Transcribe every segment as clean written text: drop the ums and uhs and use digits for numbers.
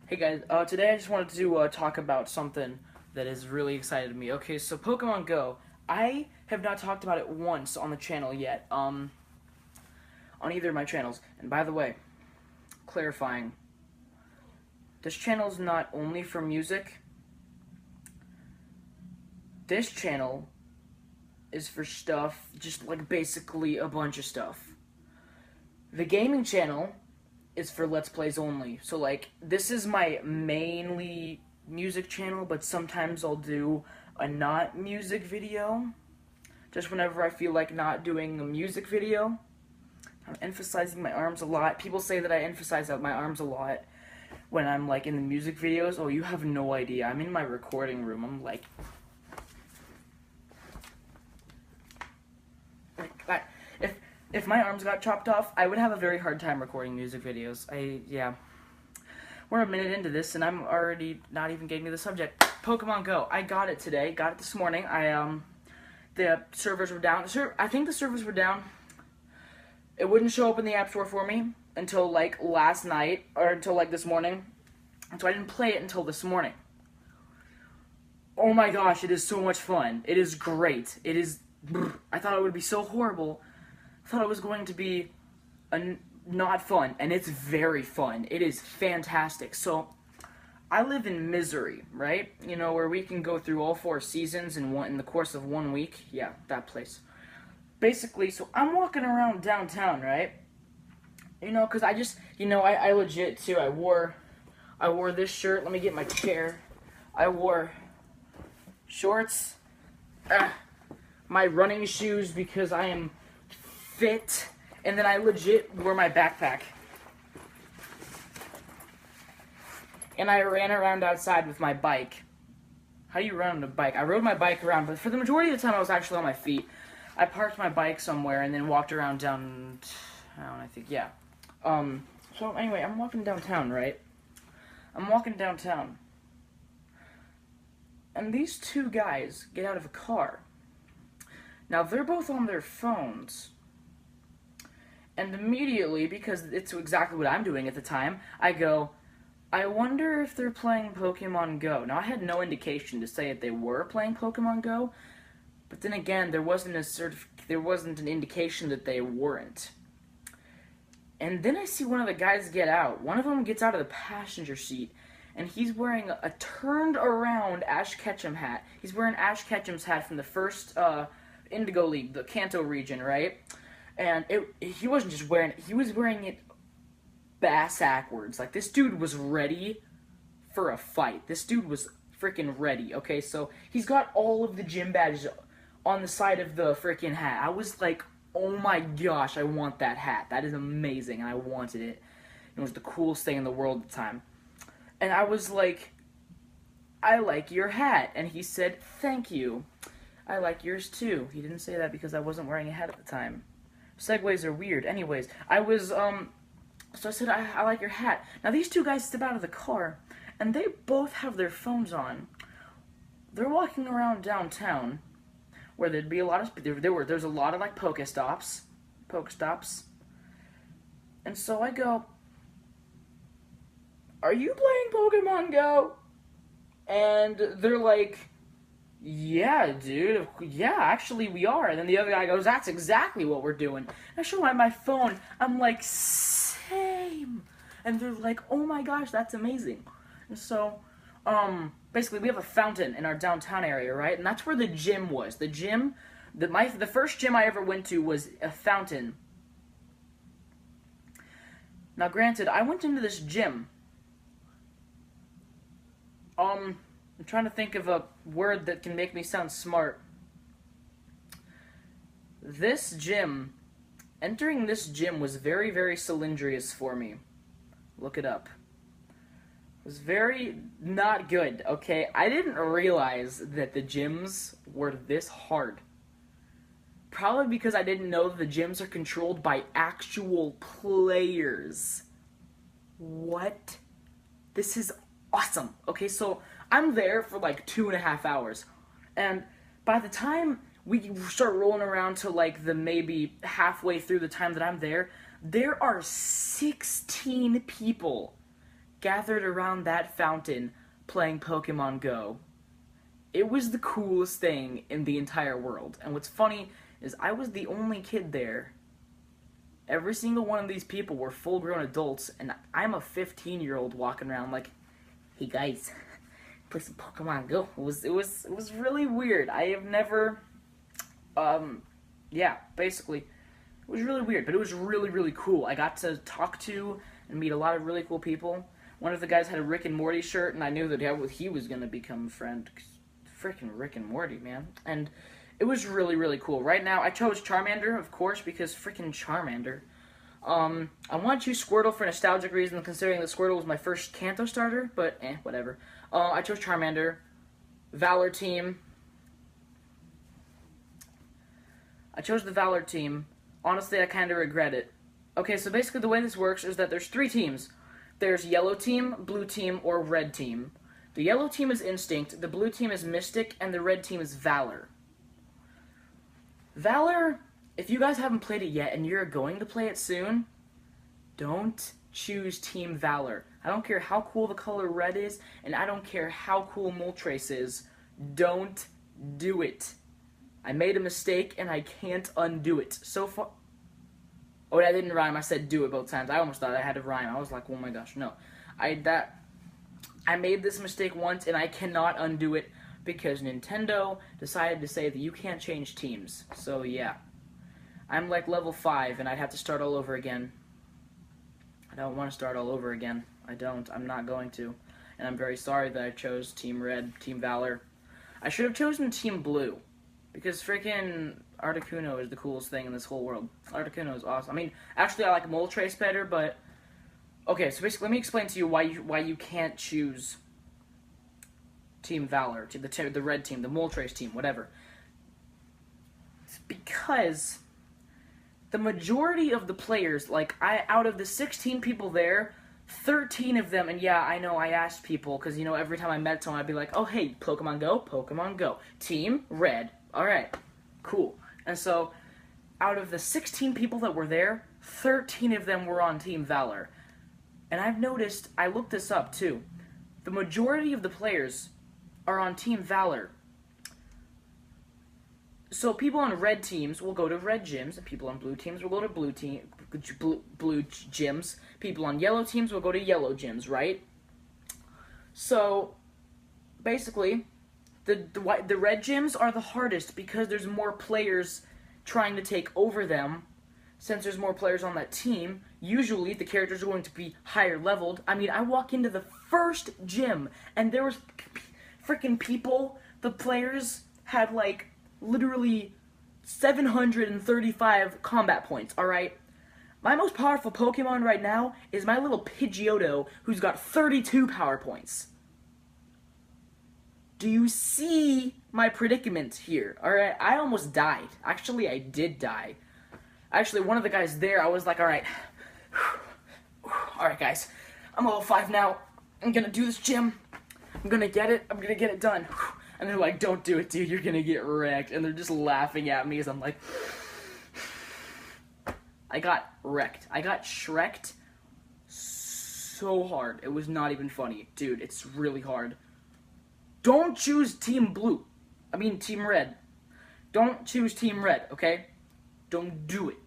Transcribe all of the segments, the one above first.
Hey guys, today I just wanted to talk about something that has really excited me. Okay, so Pokemon Go. I have not talked about it once on the channel yet, on either of my channels. And by the way, clarifying, this channel is not only for music. This channel is for stuff, just like basically a bunch of stuff. The gaming channel is for Let's Plays only. So like, this is my mainly music channel, but sometimes I'll do a not music video. Just whenever I feel like not doing a music video. I'm emphasizing my arms a lot. People say that I emphasize my arms a lot when I'm like in the music videos. Oh, you have no idea. I'm in my recording room. I'm like that. If my arms got chopped off, I would have a very hard time recording music videos. Yeah. We're a minute into this, and I'm already not even getting to the subject. Pokemon Go. I got it today. Got it this morning. The servers were down. I think the servers were down. It wouldn't show up in the App Store for me until like last night, or until like this morning. And so I didn't play it until this morning. Oh my gosh, it is so much fun. It is great. It is. I thought it would be so horrible. I thought it was going to be not fun, and it's very fun. It is fantastic. So, I live in Misery, right? You know, where we can go through all 4 seasons in the course of 1 week. Yeah, that place. Basically, so I'm walking around downtown, right? You know, because I just, I legit, too, I wore this shirt. Let me get my chair. I wore shorts, my running shoes because I am fit, and then I legit wore my backpack. And I ran around outside with my bike. How do you run on a bike? I rode my bike around, but for the majority of the time I was actually on my feet. I parked my bike somewhere and then walked around downtown, I think, yeah. So anyway, I'm walking downtown, right? I'm walking downtown. And these 2 guys get out of a car. Now, they're both on their phones. And immediately, because it's exactly what I'm doing at the time, I go, I wonder if they're playing Pokemon Go. Now, I had no indication to say that they were playing Pokemon Go, but then again, there wasn't an indication that they weren't. And then I see one of the guys get out. One of them gets out of the passenger seat, and he's wearing a turned-around Ash Ketchum hat. He's wearing Ash Ketchum's hat from the first Indigo League, the Kanto region, right? And he wasn't just wearing it, he was wearing it bass-ackwards. Like, this dude was ready for a fight. This dude was freaking ready, okay? So, he's got all of the gym badges on the side of the freaking hat. I was like, oh my gosh, I want that hat. That is amazing, and I wanted it. It was the coolest thing in the world at the time. And I was like, I like your hat. And he said, thank you. I like yours too. He didn't say that because I wasn't wearing a hat at the time. Segues are weird. Anyways, so I said, I like your hat. Now, these 2 guys step out of the car, and they both have their phones on. They're walking around downtown, where there'd be a lot of, there's a lot of, like, Pokestops. And so I go, are you playing Pokemon Go? And they're like, yeah, dude. Yeah, actually we are. And then the other guy goes, that's exactly what we're doing. And I show him my phone. I'm like, same. And they're like, oh my gosh, that's amazing. And so, basically we have a fountain in our downtown area, right? And that's where the gym was. The gym, the first gym I ever went to was a fountain. Now, granted, I went into this gym. I'm trying to think of a word that can make me sound smart. Entering this gym was very, very cylindrous for me. Look it up. It was very not good, okay? I didn't realize that the gyms were this hard. Probably because I didn't know that the gyms are controlled by actual players. What? This is awesome. Okay, so I'm there for like 2.5 hours, and by the time we start rolling around to like the maybe halfway through the time that I'm there, there are 16 people gathered around that fountain playing Pokemon Go. It was the coolest thing in the entire world. And what's funny is I was the only kid there. Every single one of these people were full-grown adults, and I'm a 15-year-old walking around like, hey guys, play some Pokemon Go. It was really weird. I have never, yeah, basically, it was really weird, but it was really, really cool. I got to talk to and meet a lot of really cool people. One of the guys had a Rick and Morty shirt, and I knew that he was going to become a friend. Freaking Rick and Morty, man. And it was really, really cool. Right now, I chose Charmander, of course, because freaking Charmander. I want to choose Squirtle for nostalgic reasons, considering that Squirtle was my first Kanto starter, but whatever. I chose Charmander. Valor team. I chose the Valor team. Honestly, I kind of regret it. Okay, so basically the way this works is that there's 3 teams. There's Yellow Team, Blue Team, or Red Team. The Yellow Team is Instinct, the Blue Team is Mystic, and the Red Team is Valor. Valor, if you guys haven't played it yet and you're going to play it soon, don't choose Team Valor. I don't care how cool the color red is, and I don't care how cool Moltres is. Don't do it. I made a mistake, and I can't undo it. So far... Oh, that didn't rhyme. I said do it both times. I almost thought I had to rhyme. I was like, oh my gosh, no. I made this mistake once, and I cannot undo it because Nintendo decided to say that you can't change teams. So, yeah. I'm like level 5, and I'd have to start all over again. I don't want to start all over again. I don't. I'm not going to. And I'm very sorry that I chose Team Red, Team Valor. I should have chosen Team Blue, because freaking Articuno is the coolest thing in this whole world. Articuno is awesome. I mean, actually, I like Moltres better, but... Okay, so basically, let me explain to you why you can't choose Team Valor, the red team, the Moltres team, whatever. It's because the majority of the players, like, out of the 16 people there, 13 of them, and yeah, I know, I asked people, because, you know, every time I met someone, I'd be like, oh, hey, Pokemon Go, Pokemon Go. Team Red. Alright, cool. And so, out of the 16 people that were there, 13 of them were on Team Valor. And I've noticed, I looked this up too, the majority of the players are on Team Valor. So people on red teams will go to red gyms, and people on blue teams will go to blue gyms. People on yellow teams will go to yellow gyms, right? So, basically, the red gyms are the hardest because there's more players trying to take over them. Since there's more players on that team, usually the characters are going to be higher leveled. I mean, I walk into the first gym, and there was freaking people, the players had like literally 735 combat points, alright? My most powerful Pokemon right now is my little Pidgeotto, who's got 32 power points. Do you see my predicament here? Alright, I almost died. Actually, I did die. Actually, one of the guys there, I was like, alright, guys, I'm level 5 now, I'm gonna do this gym, I'm gonna get it done, and they're like, don't do it, dude, you're gonna get wrecked, and they're just laughing at me as I'm like, I got wrecked, I got Shrek'd so hard, it was not even funny, dude, it's really hard. Don't choose Team Red, don't choose Team Red, okay? Don't do it.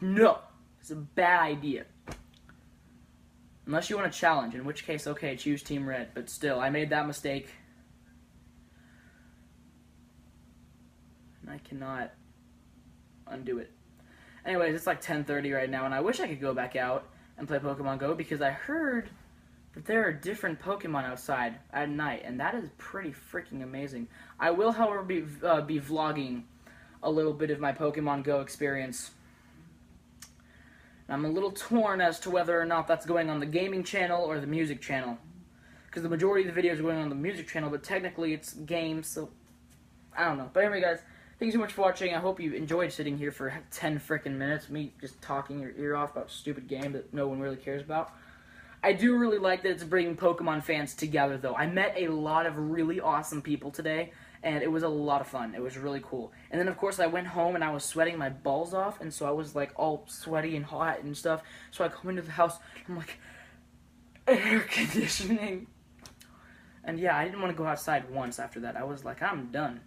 No. It's a bad idea. Unless you want a challenge, in which case, okay, choose Team Red. But still, I made that mistake. And I cannot undo it. Anyways, it's like 10:30 right now, and I wish I could go back out and play Pokemon Go, because I heard that there are different Pokemon outside at night, and that is pretty freaking amazing. I will, however, be vlogging a little bit of my Pokemon Go experience. I'm a little torn as to whether or not that's going on the gaming channel or the music channel. Because the majority of the videos are going on the music channel, but technically it's games, so I don't know. But anyway, guys, thank you so much for watching. I hope you enjoyed sitting here for 10 frickin' minutes, me just talking your ear off about a stupid game that no one really cares about. I do really like that it's bringing Pokemon fans together, though. I met a lot of really awesome people today, and it was a lot of fun. It was really cool. And then, of course, I went home, and I was sweating my balls off, and so I was, like, all sweaty and hot and stuff. So I come into the house, and I'm like, air conditioning. And yeah, I didn't want to go outside once after that. I was like, I'm done.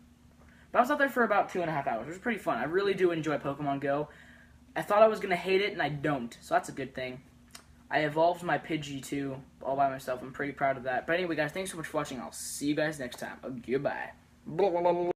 But I was out there for about 2.5 hours. It was pretty fun. I really do enjoy Pokemon Go. I thought I was going to hate it, and I don't. So that's a good thing. I evolved my Pidgey, too, all by myself. I'm pretty proud of that. But anyway, guys, thanks so much for watching. I'll see you guys next time. Goodbye.